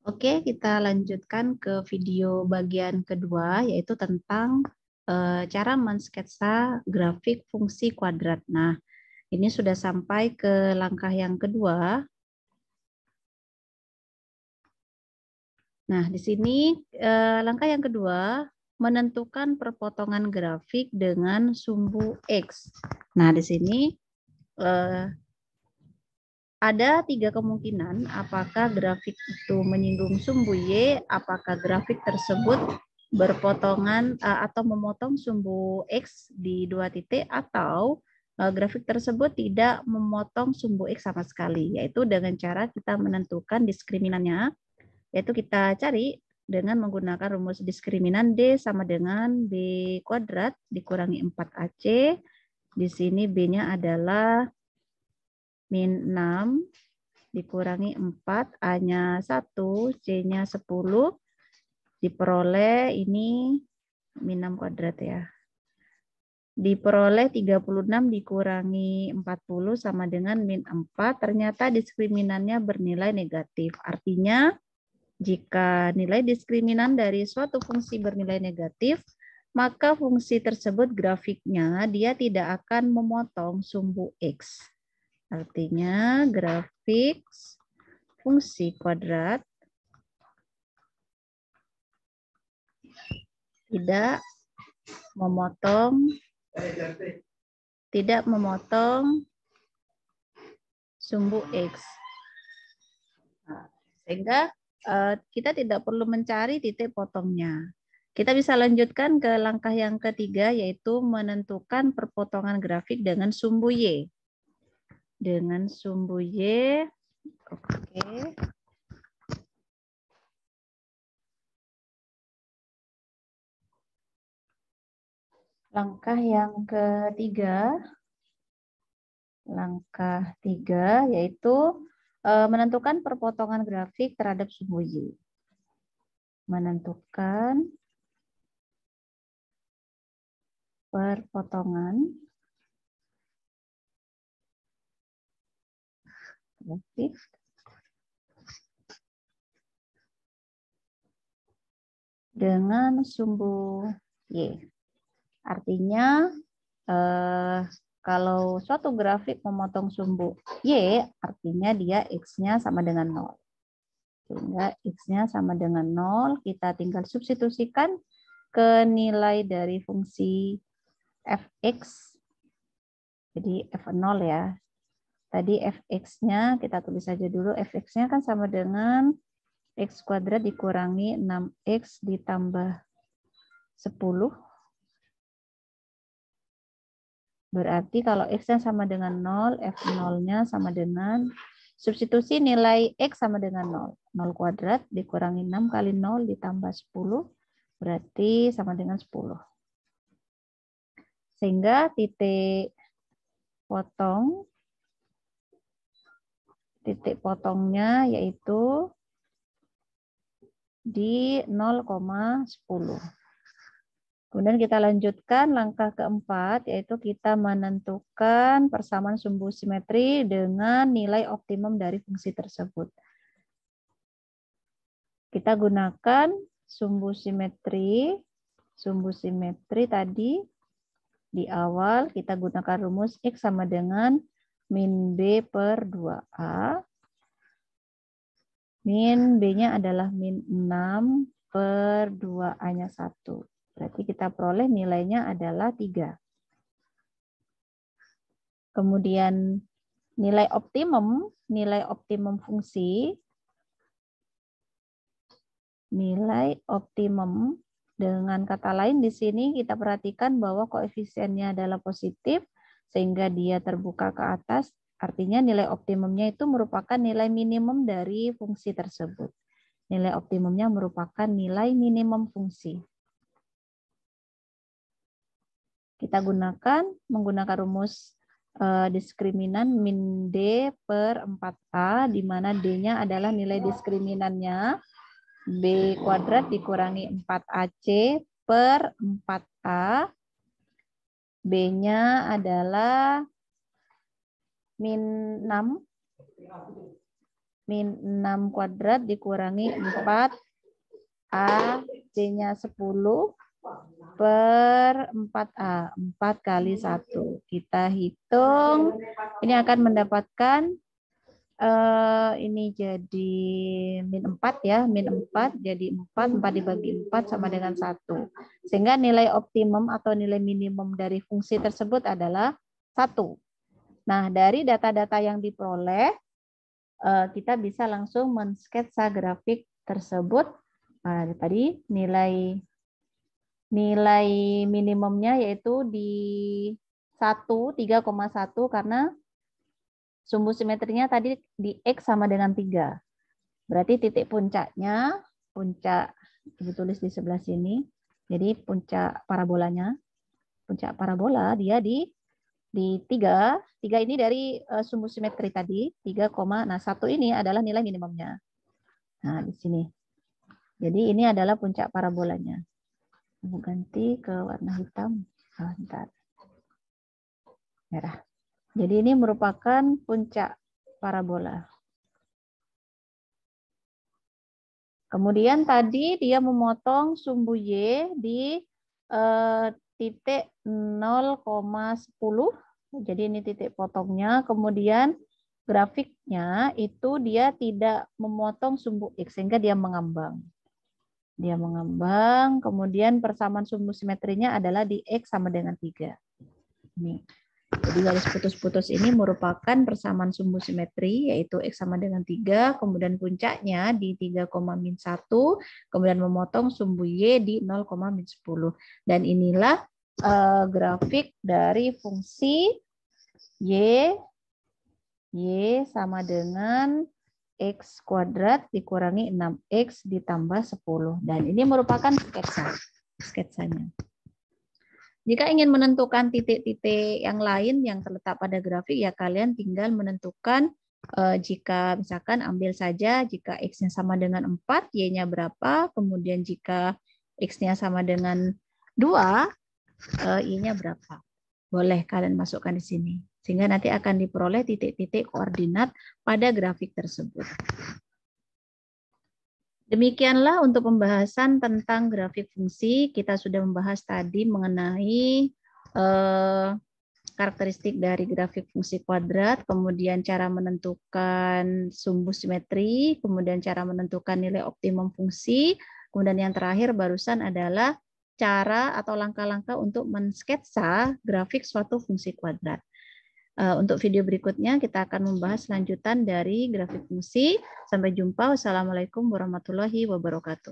Oke, kita lanjutkan ke video bagian kedua, yaitu tentang cara mensketsa grafik fungsi kuadrat. Nah, ini sudah sampai ke langkah yang kedua. Nah, di sini langkah yang kedua, menentukan perpotongan grafik dengan sumbu X. Nah, di sini ada 3 kemungkinan apakah grafik itu menyinggung sumbu Y, apakah grafik tersebut berpotongan atau memotong sumbu X di 2 titik, atau grafik tersebut tidak memotong sumbu X sama sekali, yaitu dengan cara kita menentukan diskriminannya, yaitu kita cari dengan menggunakan rumus diskriminan D sama dengan B kuadrat dikurangi 4AC. Di sini B-nya adalah min 6 dikurangi 4, A-nya 1, C-nya 10, diperoleh ini min 6 kuadrat ya. Diperoleh 36 dikurangi 40 sama dengan min 4, ternyata diskriminannya bernilai negatif. Artinya, jika nilai diskriminan dari suatu fungsi bernilai negatif, maka fungsi tersebut grafiknya dia tidak akan memotong sumbu X. Artinya grafik fungsi kuadrat tidak memotong sumbu X. Nah, sehingga kita tidak perlu mencari titik potongnya. Kita bisa lanjutkan ke langkah yang ketiga, yaitu menentukan perpotongan grafik dengan sumbu Y. Dengan sumbu Y, oke. Langkah yang ketiga, yaitu menentukan perpotongan grafik terhadap sumbu Y. Menentukan perpotongan grafik dengan sumbu Y. Artinya kalau suatu grafik memotong sumbu Y, artinya dia X-nya sama dengan 0. Sehingga X-nya sama dengan 0, kita tinggal substitusikan ke nilai dari fungsi fx. Jadi f0 ya. Tadi fx-nya kita tulis saja dulu, fx-nya kan sama dengan x kuadrat dikurangi 6x ditambah 10. Berarti kalau x-nya sama dengan 0, f0-nya sama dengan, substitusi nilai x sama dengan 0. 0 kuadrat dikurangi 6 kali 0 ditambah 10, berarti sama dengan 10. Sehingga titik potongnya yaitu di 0,10. Kemudian kita lanjutkan langkah keempat, yaitu kita menentukan persamaan sumbu simetri dengan nilai optimum dari fungsi tersebut. Kita gunakan sumbu simetri tadi di awal, kita gunakan rumus X sama dengan min B per 2A. Min B-nya adalah min 6 per 2A-nya 1. Berarti kita peroleh nilainya adalah 3. Kemudian nilai optimum fungsi. Nilai optimum, dengan kata lain di sini kita perhatikan bahwa koefisiennya adalah positif sehingga dia terbuka ke atas. Artinya nilai optimumnya itu merupakan nilai minimum dari fungsi tersebut. Nilai optimumnya merupakan nilai minimum fungsi. Kita menggunakan rumus diskriminan min D per 4A, di mana D-nya adalah nilai diskriminannya. B kuadrat dikurangi 4AC per 4A. B-nya adalah min 6. min 6 kuadrat dikurangi 4 A, C-nya 10 per 4A, 4 kali 1. Kita hitung, ini akan mendapatkan, ini jadi min 4 ya, min 4 jadi 4 dibagi 4 sama dengan 1. Sehingga nilai optimum atau nilai minimum dari fungsi tersebut adalah 1. Nah, dari data-data yang diperoleh, kita bisa langsung mensketsa grafik tersebut. Nah, tadi nilai minimumnya yaitu di 3,1 karena sumbu simetrinya tadi di X sama dengan 3. Berarti titik puncaknya, puncak ditulis di sebelah sini. Jadi puncak parabolanya, puncak parabola dia di 3. 3 ini dari sumbu simetri tadi, 3, nah 1 ini adalah nilai minimumnya. Nah, di sini. Jadi ini adalah puncak parabolanya. Aku ganti ke warna hitam. Bentar. Merah. Jadi ini merupakan puncak parabola. Kemudian tadi dia memotong sumbu Y di titik 0,10. Jadi ini titik potongnya. Kemudian grafiknya itu dia tidak memotong sumbu X sehingga dia mengambang. Dia mengambang, kemudian persamaan sumbu simetrinya adalah di X sama dengan 3. Ini. Jadi garis putus-putus ini merupakan persamaan sumbu simetri, yaitu X sama dengan 3, kemudian puncaknya di 3,-1, kemudian memotong sumbu Y di 0,-10. Dan inilah grafik dari fungsi Y sama dengan X kuadrat dikurangi 6X ditambah 10. Dan ini merupakan sketsanya. Jika ingin menentukan titik-titik yang lain yang terletak pada grafik, ya kalian tinggal menentukan jika misalkan ambil saja jika X-nya sama dengan 4, Y-nya berapa, kemudian jika X-nya sama dengan 2, Y-nya berapa. Boleh kalian masukkan di sini. Sehingga nanti akan diperoleh titik-titik koordinat pada grafik tersebut. Demikianlah untuk pembahasan tentang grafik fungsi. Kita sudah membahas tadi mengenai karakteristik dari grafik fungsi kuadrat, kemudian cara menentukan sumbu simetri, kemudian cara menentukan nilai optimum fungsi, kemudian yang terakhir barusan adalah cara atau langkah-langkah untuk mensketsa grafik suatu fungsi kuadrat. Untuk video berikutnya kita akan membahas lanjutan dari grafik fungsi. Sampai jumpa. Wassalamualaikum warahmatullahi wabarakatuh.